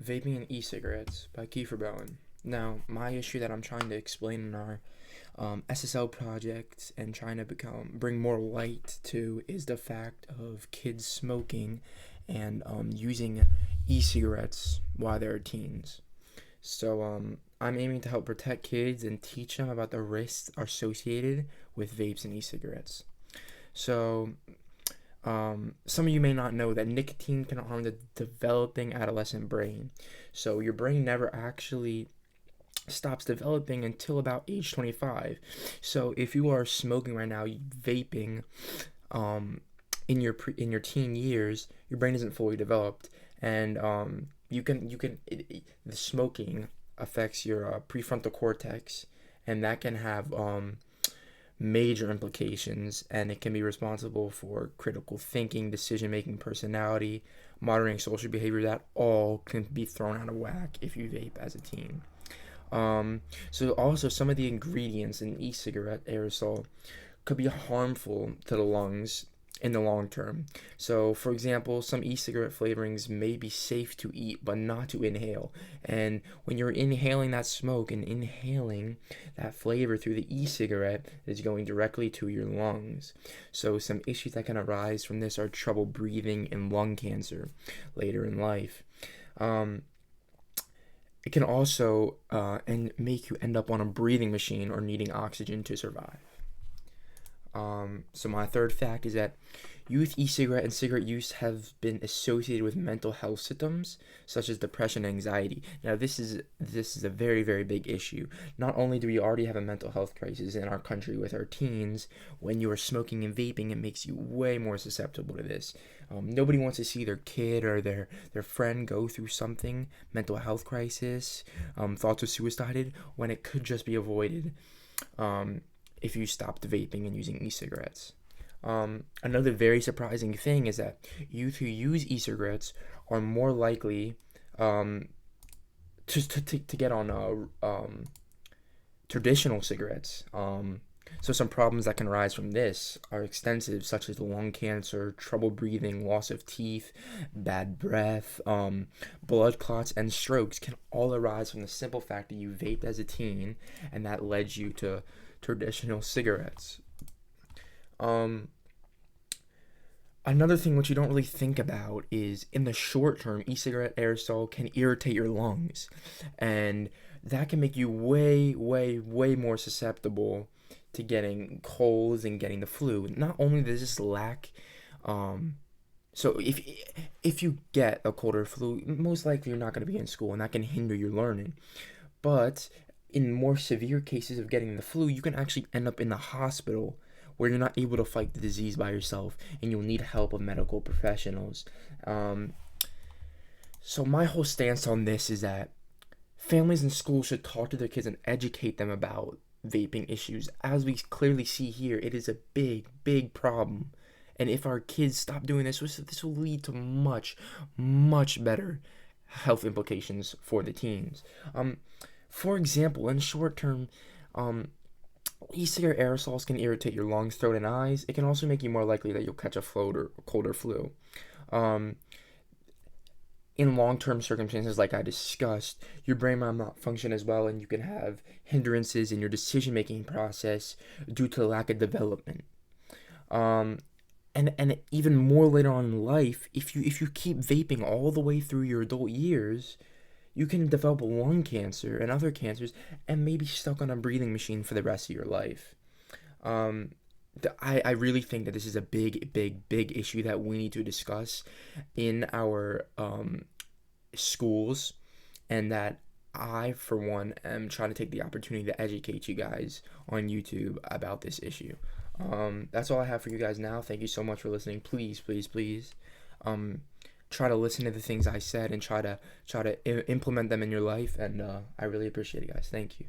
Vaping and E Cigaretts by Kiefer Bowen. Now, my issue that I'm trying to explain in our SSL project and trying to bring more light to is the fact of kids smoking and using e-cigarettes while they're teens. I'm aiming to help protect kids and teach them about the risks associated with vapes and e-cigarettes. So, some of you may not know that nicotine can harm the developing adolescent brain. So your brain never actually stops developing until about age 25. So if you are smoking right now, vaping, in your teen years, your brain isn't fully developed, and the smoking affects your prefrontal cortex, and that can have major implications, and it can be responsible for critical thinking, decision making, personality, monitoring social behavior. That all can be thrown out of whack if you vape as a teen. So also some of the ingredients in e-cigarette aerosol could be harmful to the lungs in the long term. So, for example, some e-cigarette flavorings may be safe to eat but not to inhale. And when you're inhaling that smoke and inhaling that flavor through the e-cigarette, it's going directly to your lungs. So, some issues that can arise from this are trouble breathing and lung cancer later in life. It can also make you end up on a breathing machine or needing oxygen to survive. So my third fact is that youth e-cigarette and cigarette use have been associated with mental health symptoms such as depression and anxiety. Now this is a very, very big issue. Not only do we already have a mental health crisis in our country with our teens, when you are smoking and vaping, it makes you way more susceptible to this. Nobody wants to see their kid or their friend go through something, mental health crisis, thoughts of suicide, when it could just be avoided. If you stopped vaping and using e-cigarettes. Another very surprising thing is that youth who use e-cigarettes are more likely to get on traditional cigarettes. So some problems that can arise from this are extensive, such as lung cancer, trouble breathing, loss of teeth, bad breath, blood clots, and strokes can all arise from the simple fact that you vaped as a teen and that led you to traditional cigarettes. Another thing which you don't really think about is in the short term, e-cigarette aerosol can irritate your lungs, and that can make you way, way, way more susceptible to getting colds and getting the flu. Not only does this lack, so if you get a cold or flu, most likely you're not going to be in school, and that can hinder your learning. But in more severe cases of getting the flu, you can actually end up in the hospital where you're not able to fight the disease by yourself and you'll need help of medical professionals. So my whole stance on this is that families and schools should talk to their kids and educate them about vaping issues. As we clearly see here, it is a big, big problem. And if our kids stop doing this will lead to much, much better health implications for the teens. For example, in short term, e-cigarette aerosols can irritate your lungs, throat, and eyes. It can also make you more likely that you'll catch a cold or flu. In long-term circumstances, like I discussed, your brain might not function as well, and you can have hindrances in your decision-making process due to lack of development. And even more later on in life, if you keep vaping all the way through your adult years, you can develop lung cancer and other cancers and maybe stuck on a breathing machine for the rest of your life. I really think that this is a big, big, big issue that we need to discuss in our schools, and that I, for one, am trying to take the opportunity to educate you guys on YouTube about this issue. That's all I have for you guys now. Thank you so much for listening. Please, please, please. Try to listen to the things I said and try to implement them in your life, and I really appreciate it, guys. Thank you.